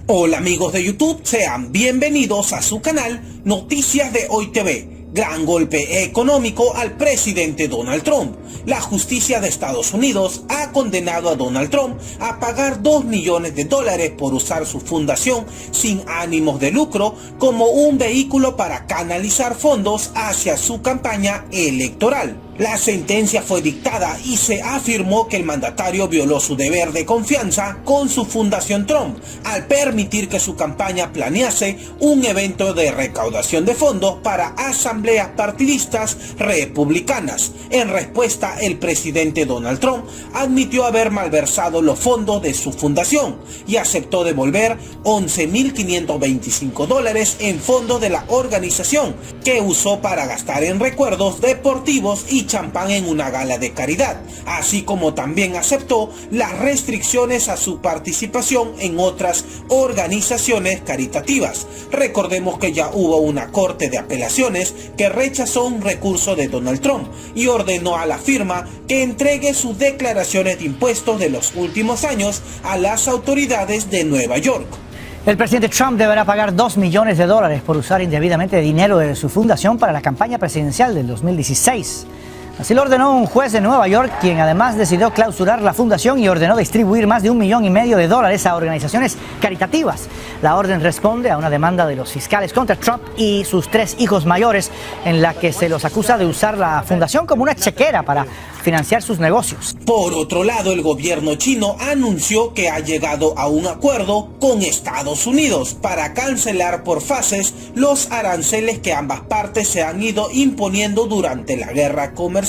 Hola amigos de YouTube, sean bienvenidos a su canal Noticias de Hoy TV. Gran golpe económico al presidente Donald Trump. La justicia de Estados Unidos ha condenado a Donald Trump a pagar $2 millones por usar su fundación sin ánimos de lucro como un vehículo para canalizar fondos hacia su campaña electoral. La sentencia fue dictada y se afirmó que el mandatario violó su deber de confianza con su fundación Trump al permitir que su campaña planease un evento de recaudación de fondos para asambleas partidistas republicanas. En respuesta, el presidente Donald Trump admitió haber malversado los fondos de su fundación y aceptó devolver $11.525 en fondos de la organización que usó para gastar en recuerdos deportivos y champán en una gala de caridad, así como también aceptó las restricciones a su participación en otras organizaciones caritativas. Recordemos que ya hubo una corte de apelaciones que rechazó un recurso de Donald Trump y ordenó a la firma que entregue sus declaraciones de impuestos de los últimos años a las autoridades de Nueva York. El presidente Trump deberá pagar $2 millones por usar indebidamente dinero de su fundación para la campaña presidencial del 2016. Así lo ordenó un juez de Nueva York, quien además decidió clausurar la fundación y ordenó distribuir más de $1,5 millones a organizaciones caritativas. La orden responde a una demanda de los fiscales contra Trump y sus 3 hijos mayores, en la que se los acusa de usar la fundación como una chequera para financiar sus negocios. Por otro lado, el gobierno chino anunció que ha llegado a un acuerdo con Estados Unidos para cancelar por fases los aranceles que ambas partes se han ido imponiendo durante la guerra comercial,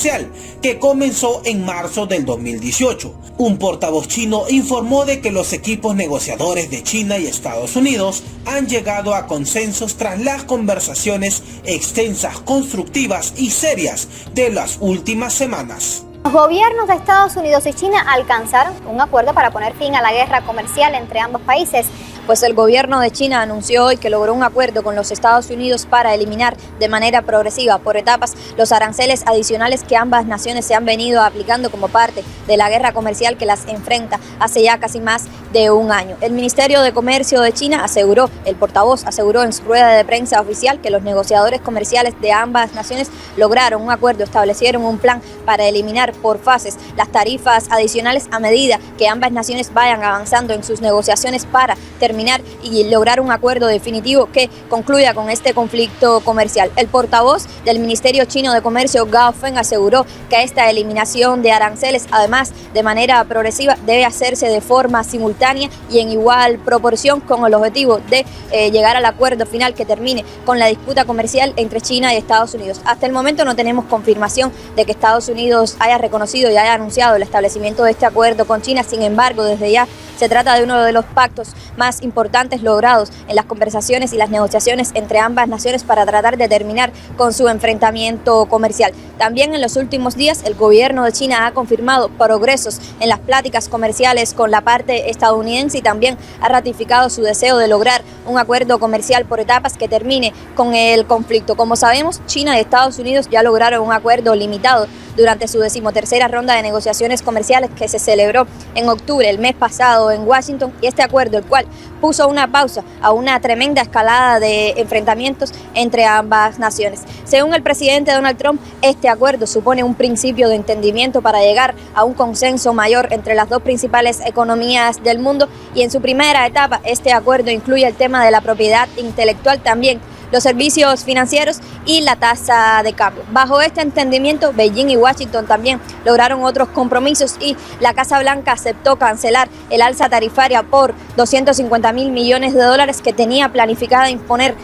que comenzó en marzo del 2018. Un portavoz chino informó de que los equipos negociadores de China y Estados Unidos han llegado a consensos tras las conversaciones extensas, constructivas y serias de las últimas semanas. Los gobiernos de Estados Unidos y China alcanzaron un acuerdo para poner fin a la guerra comercial entre ambos países. Pues el gobierno de China anunció hoy que logró un acuerdo con los Estados Unidos para eliminar de manera progresiva, por etapas, los aranceles adicionales que ambas naciones se han venido aplicando como parte de la guerra comercial que las enfrenta hace ya casi más de un año. El Ministerio de Comercio de China aseguró, el portavoz aseguró en su rueda de prensa oficial que los negociadores comerciales de ambas naciones lograron un acuerdo, establecieron un plan para eliminar por fases las tarifas adicionales a medida que ambas naciones vayan avanzando en sus negociaciones para terminar y lograr un acuerdo definitivo que concluya con este conflicto comercial. El portavoz del Ministerio Chino de Comercio, Gao Feng, aseguró que esta eliminación de aranceles, además de manera progresiva, debe hacerse de forma simultánea y en igual proporción con el objetivo de llegar al acuerdo final que termine con la disputa comercial entre China y Estados Unidos. Hasta el momento no tenemos confirmación de que Estados Unidos haya reconocido y haya anunciado el establecimiento de este acuerdo con China. Sin embargo, desde ya se trata de uno de los pactos más importantes logrados en las conversaciones y las negociaciones entre ambas naciones para tratar de terminar con su enfrentamiento comercial. También en los últimos días el gobierno de China ha confirmado progresos en las pláticas comerciales con la parte estadounidense y también ha ratificado su deseo de lograr un acuerdo comercial por etapas que termine con el conflicto. Como sabemos, China y Estados Unidos ya lograron un acuerdo limitado durante su 13ª ronda de negociaciones comerciales que se celebró en octubre, el mes pasado, en Washington, y este acuerdo, el cual puso una pausa a una tremenda escalada de enfrentamientos entre ambas naciones. Según el presidente Donald Trump, este acuerdo supone un principio de entendimiento para llegar a un consenso mayor entre las dos principales economías del mundo, y en su primera etapa este acuerdo incluye el tema de la propiedad intelectual, también los servicios financieros y la tasa de cambio. Bajo este entendimiento, Beijing y Washington también lograron otros compromisos y la Casa Blanca aceptó cancelar el alza tarifaria por $250.000 millones que tenía planificada imponer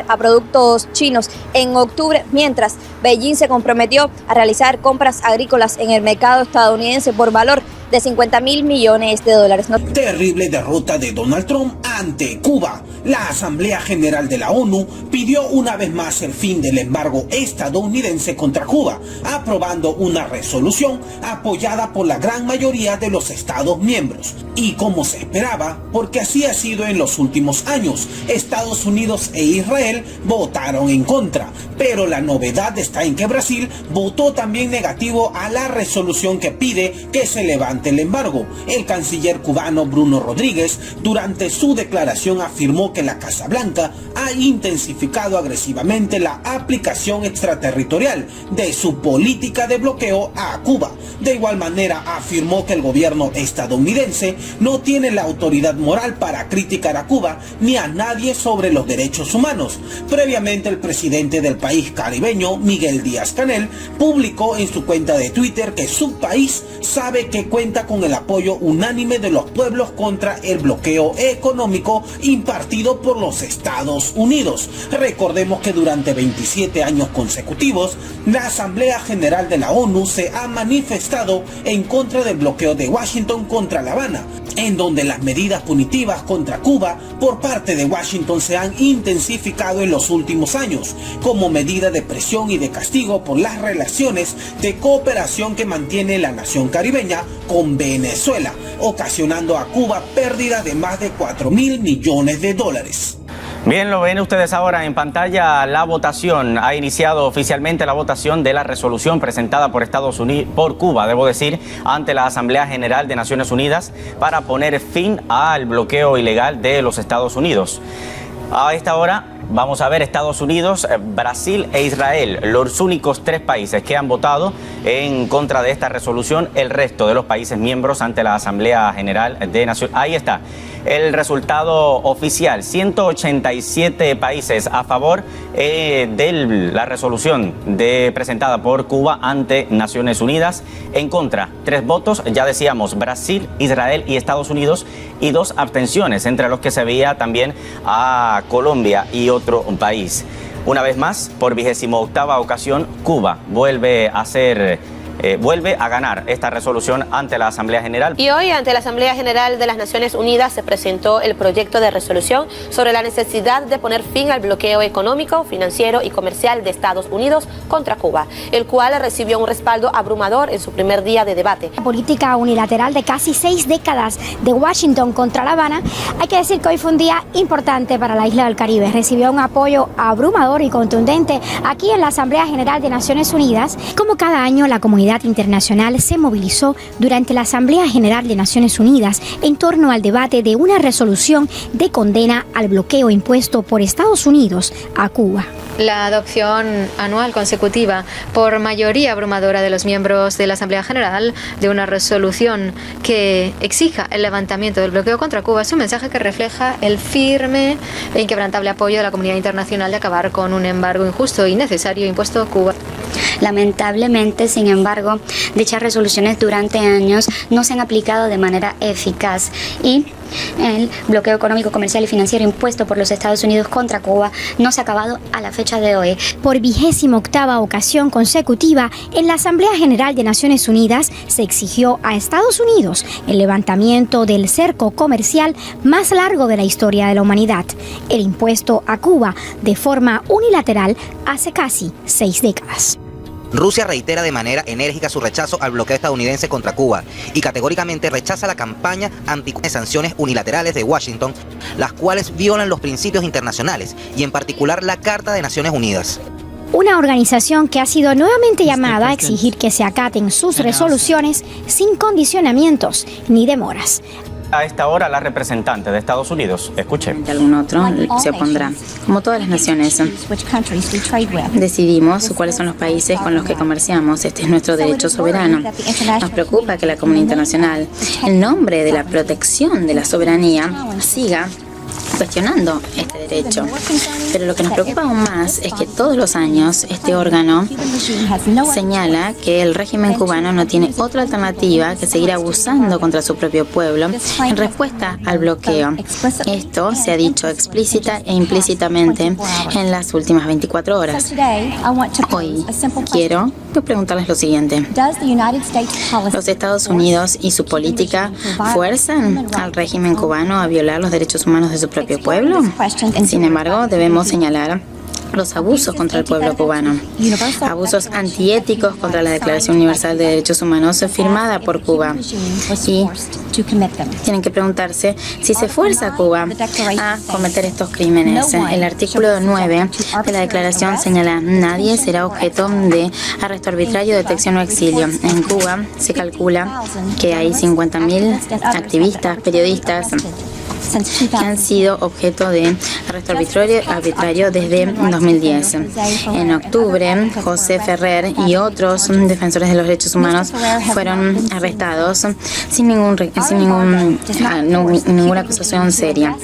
a productos chinos en octubre, mientras Beijing se comprometió a realizar compras agrícolas en el mercado estadounidense por valor de $50.000 millones. Terrible derrota de Donald Trump ante Cuba. La Asamblea General de la ONU pidió una vez más el fin del embargo estadounidense contra Cuba, aprobando una resolución apoyada por la gran mayoría de los Estados miembros. Y como se esperaba, porque así ha sido en los últimos años, Estados Unidos e Israel votaron en contra, pero la novedad está en que Brasil votó también negativo a la resolución que pide que se levante durante el embargo. El canciller cubano Bruno Rodríguez, durante su declaración, afirmó que la Casa Blanca ha intensificado agresivamente la aplicación extraterritorial de su política de bloqueo a Cuba. De igual manera, afirmó que el gobierno estadounidense no tiene la autoridad moral para criticar a Cuba ni a nadie sobre los derechos humanos. Previamente, el presidente del país caribeño, Miguel Díaz-Canel, publicó en su cuenta de Twitter que su país sabe que cuenta con el apoyo unánime de los pueblos contra el bloqueo económico impartido por los Estados Unidos. Recordemos que durante 27 años consecutivos, la Asamblea General de la ONU se ha manifestado en contra del bloqueo de Washington contra La Habana, en donde las medidas punitivas contra Cuba por parte de Washington se han intensificado en los últimos años, como medida de presión y de castigo por las relaciones de cooperación que mantiene la nación caribeña con Venezuela, ocasionando a Cuba pérdidas de más de 4.000 millones de dólares. Bien, lo ven ustedes ahora en pantalla. La votación ha iniciado oficialmente la votación de la resolución presentada por Estados Unidos, por Cuba, debo decir, ante la Asamblea General de Naciones Unidas para poner fin al bloqueo ilegal de los Estados Unidos. A esta hora vamos a ver Estados Unidos, Brasil e Israel, los únicos 3 países que han votado en contra de esta resolución. El resto de los países miembros ante la Asamblea General de Naciones. Ahí está el resultado oficial: 187 países a favor de la resolución presentada por Cuba ante Naciones Unidas. En contra, 3 votos, ya decíamos, Brasil, Israel y Estados Unidos, y 2 abstenciones, entre los que se veía también a Colombia y otro país. Una vez más, por 28ª ocasión, Cuba vuelve a ganar esta resolución ante la Asamblea General. Y hoy, ante la Asamblea General de las Naciones Unidas, se presentó el proyecto de resolución sobre la necesidad de poner fin al bloqueo económico, financiero y comercial de Estados Unidos contra Cuba, el cual recibió un respaldo abrumador en su primer día de debate. La política unilateral de casi 6 décadas de Washington contra La Habana, hay que decir que hoy fue un día importante para la isla del Caribe. Recibió un apoyo abrumador y contundente aquí en la Asamblea General de Naciones Unidas. Como cada año, la comunidad internacional se movilizó durante la Asamblea General de Naciones Unidas en torno al debate de una resolución de condena al bloqueo impuesto por Estados Unidos a Cuba. La adopción anual consecutiva por mayoría abrumadora de los miembros de la Asamblea General de una resolución que exija el levantamiento del bloqueo contra Cuba es un mensaje que refleja el firme e inquebrantable apoyo de la comunidad internacional de acabar con un embargo injusto y innecesario impuesto a Cuba. Lamentablemente, sin embargo, dichas resoluciones durante años no se han aplicado de manera eficaz y el bloqueo económico, comercial y financiero impuesto por los Estados Unidos contra Cuba no se ha acabado a la fecha de hoy. Por 28ª ocasión consecutiva, en la Asamblea General de Naciones Unidas se exigió a Estados Unidos el levantamiento del cerco comercial más largo de la historia de la humanidad, el impuesto a Cuba de forma unilateral hace casi 6 décadas. Rusia reitera de manera enérgica su rechazo al bloqueo estadounidense contra Cuba y categóricamente rechaza la campaña sanciones unilaterales de Washington, las cuales violan los principios internacionales y en particular la Carta de Naciones Unidas. Una organización que ha sido nuevamente llamada a exigir que se acaten sus resoluciones sin condicionamientos ni demoras. A esta hora, la representante de Estados Unidos, escuche. Algún otro se opondrá. Como todas las naciones, decidimos cuáles son los países con los que comerciamos. Este es nuestro derecho soberano. Nos preocupa que la comunidad internacional, en nombre de la protección de la soberanía, siga cuestionando este derecho. Pero lo que nos preocupa aún más es que todos los años este órgano señala que el régimen cubano no tiene otra alternativa que seguir abusando contra su propio pueblo en respuesta al bloqueo. Esto se ha dicho explícita e implícitamente en las últimas 24 horas. Hoy quiero preguntarles lo siguiente. ¿Los Estados Unidos y su política fuerzan al régimen cubano a violar los derechos humanos de su propio pueblo? Sin embargo, debemos señalar los abusos contra el pueblo cubano, abusos antiéticos contra la Declaración Universal de Derechos Humanos firmada por Cuba. Y tienen que preguntarse si se fuerza a Cuba a cometer estos crímenes. El artículo 9 de la declaración señala: nadie será objeto de arresto arbitrario, detención o exilio. En Cuba se calcula que hay 50.000 activistas, periodistas que han sido objeto de arresto arbitrario desde 2010. En octubre, José Ferrer y otros defensores de los derechos humanos fueron arrestados sin ninguna acusación seria.